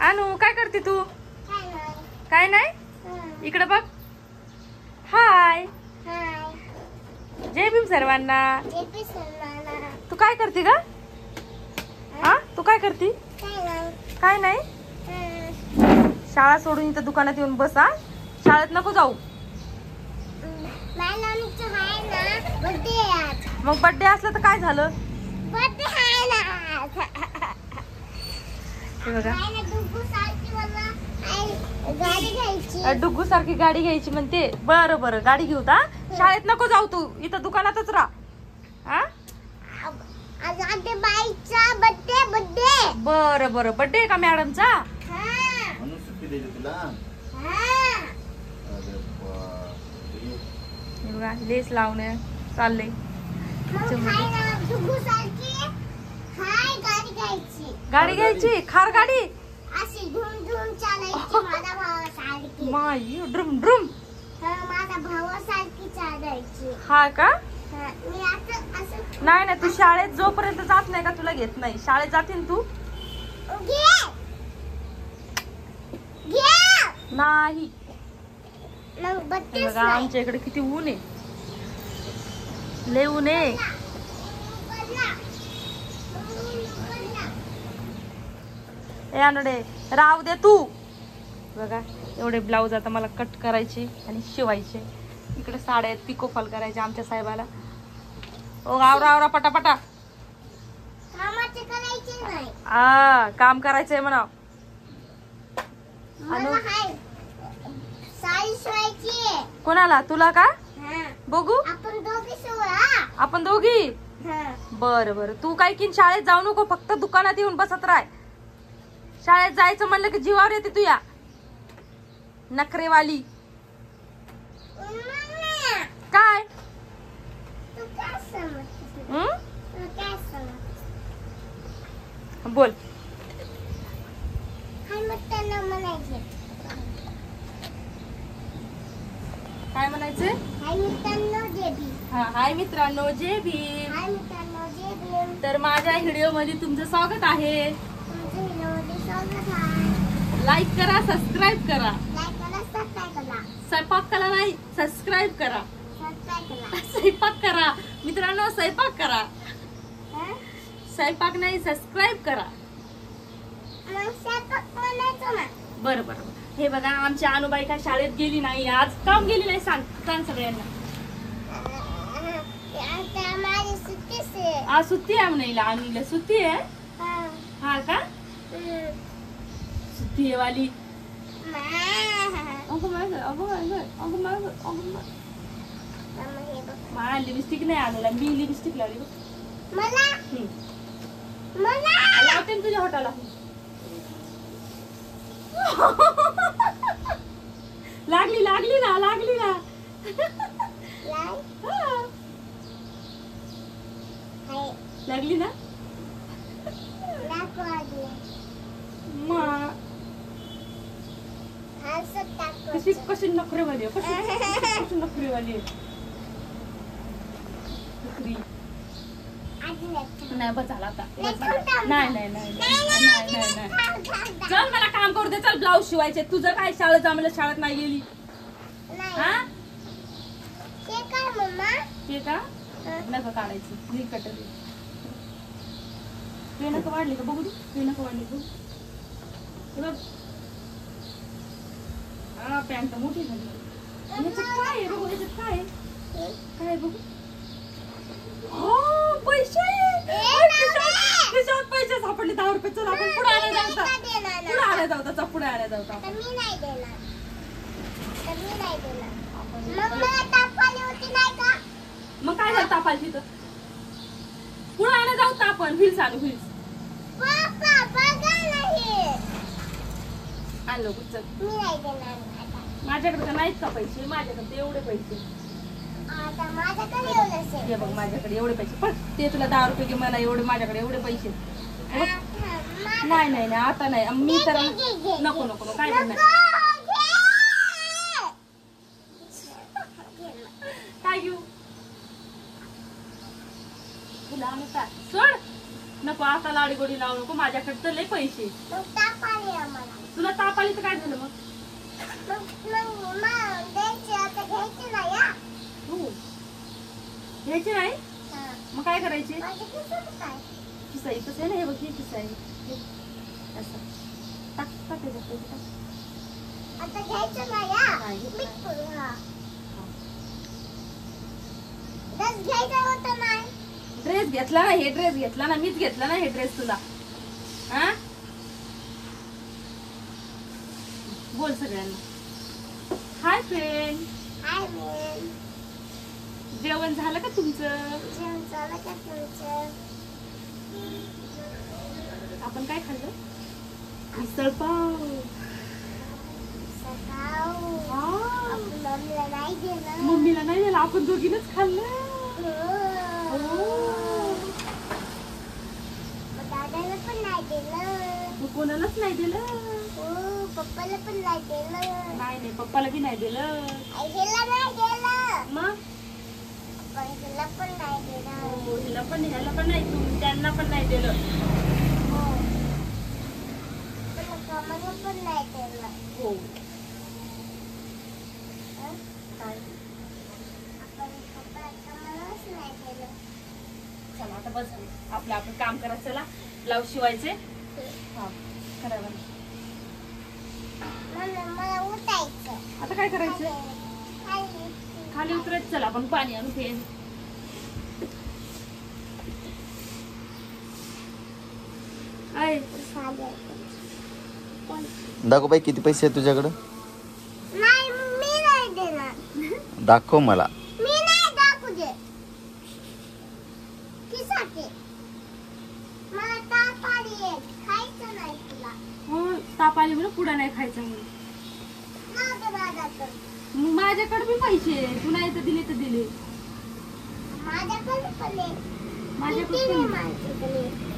अनु काय करते तू? काय नाही इकडे बघ. हाय जय भीम सर्वांना. तू काय करते ग? हा तू काय करते? काय नाही. शाळा सोडून इथं दुकानात येऊन बसा. शाळेत नको जाऊ. मग बर्थडे असलं तर काय झालं? डुग्गू सारखी गाडी घ्यायची म्हणते. बरं बरं गाडी घेऊ ता. शाळेत नको जाऊ तू इथं दुकानातच राहा. बरं बरं बर्थडे आहे का मॅडमचा? लेस लावणे चाललंय. गाडी घ्यायची खार गाडी अशी धूम धूम चालायची. माई ड्रुम ड्रुम माझ्या भावासारखी चालायची. हा का? मी असं नाही नाही तू शाळेत जोपर्यंत जात नाही का तुला घेत नाही. शाळेत जातीन तू? नाही. बघा आमच्या इकडे किती ऊन आहे. लय ऊन आहे. यानडे राहू दे तू. बघा एवढे ब्लाऊज आता मला कट करायचे आणि शिवायचे. इकडे साड्या आहेत पिको फॉल करायचे आमच्या साहेबाला. ओ आवरा आवरा पटापटा. काम करायचंय म्हणा. कोणाला? तुला का? बघू आपण दोघी. बरं बरं तू काय की शाळेत जाऊ नको. फक्त दुकानात येऊन बसत राह. शाळेत जायचं म्हणलं की जीवावर येते तुया नखरेवाली. काय बोल. काय म्हणायचंय? हाय मित्रांनो जय भीम. तर माझ्या व्हिडिओ मध्ये तुमचं स्वागत आहे. लाईक करा सबस्क्राईब करा. स्वयंपाक करा नाही सबस्क्राईब करा. स्वयंपाक करा मित्रांनो स्वयंपाक करा. स्वयंपाक नाही सबस्क्राईब करा. बरं बरं. हे बघा आमची अनुबाई काय शाळेत गेली नाही आज. काम गेली नाही सांग सगळ्यांना. आज सुट्टी आहे म्हणायला. अनुला सुट्टी आहे. हा का? सुट्टी आहे वाली. मला लिपस्टिक नाही आणला. मी लिपस्टिक लावली लावते तुझ्या होटाला. लागली लागली ना लागली ना. लागली ना. कशी कशी नखरेवाली कशी नखरेवाली. नाही बस झाला आता. नाही नाही नाही चल मला काम करू दे. चल ब्लाऊज शिवायचे. तुझं काय शाळेत जा मला शाळेत नाही गेली. ते का नका काढायचं. नील कटर ते नका वाढले का बघू दे. ते नका वाढले बघ. हा पॅन्ट मोठी झाली. काय आहे बघू याच्यात काय काय बघू. पैसे पैसे सापडले 10 रुपये. चल आपण पुढे आणायला जाऊ. पुढे आणायला जाऊ. मग काय झालं तापायची तर पुढे आणायला जाऊ. आपण व्हील्स आणू व्हील्स आणलो. चल माझ्याकडे नाहीत का पैसे? माझ्याकडे एवढे पैसे. हे बघ माझ्याकडे एवढे पैसे. पण ते तुला 10 रुपये की मला एवढे. माझ्याकडे एवढे पैसे नाही. नाही नाही आता नाही. मी तर नको नको काय नाही. काय घेऊ तुला? सोड नको आता लाडी गोडी लावू नको. माझ्याकडे तर लय पैसे. दिवाळीचं काय झालं मग? द्यायचे आता घ्यायचे नाही हा. हो घ्यायचे नाही हा. मग काय करायचे? माझे किती काय? खिसा इथंच आहे ना, हे बघ हे खिसा आहे हे. असं टाक टाक त्याच्यात पैसे टाक. आता घ्यायचं नाही हा. नाही, घेत मीच नाही. करू, हा. हा. ड्रेस घ्यायचा होता नाही. ड्रेस घेतला ना, हे ड्रेस घेतला ना, मीच घेतला ना हे ड्रेस तुला. हा बोल सगळ्यांना हाय फ्रेंड. हाय मॅम. जेवण झालं का तुमचं? जेवण झालं का तुमचं? आपण काय खाल्लं? मिसळ पाव. सकाळ. हा. आपण मम्मीला नाही दिलं. मम्मीला नाही दिलं, आपण दोघीनच खाल्लं. हो. हो. मग दादाला पण नाही दिलं. तू कोणालाच नाही दिलं. हो, पप्पाला पण नाही दिलं. नाही नाही पप्पाला बी नाही दिलं. आईला नाही दिलं. मग पण तिला पण नाही दिलं. हो, हिला पण ह्याला पण नाही, तू त्यांना पण नाही दिलं. हो. पण कामाला पण नाही दिलं. हो हं? काय आपण पप्पाला कामालाच नाही दिलं. चला आता बस झालं. आपलं आपण काम करायचं. चला ब्लाऊज शिवायचे. हा करा बरं. मम्मी, मला उठायचं. आता काय करायचं? खाली. खाली उतरायचं. चला आपण पाणी आणू ते. ऐ, दाखव बाई किती पैसे आहेत तुझ्याकडं. नाही, मी नाही देणार. दाखव मला. मी नाही दाखवू दे. किसाठी? मला ताप आली आहे. खायचं नाही तुला. हो ताप आली म्हणून पुढं नाही खायचं म्हणून. माझं दादाचं. मग माझ्याकडे बी पैसे, तू नाही तर दिले तर दिले. माझ्याकडे पण आहे. माझ्याकडे किती पण नाही माझ्याकडे.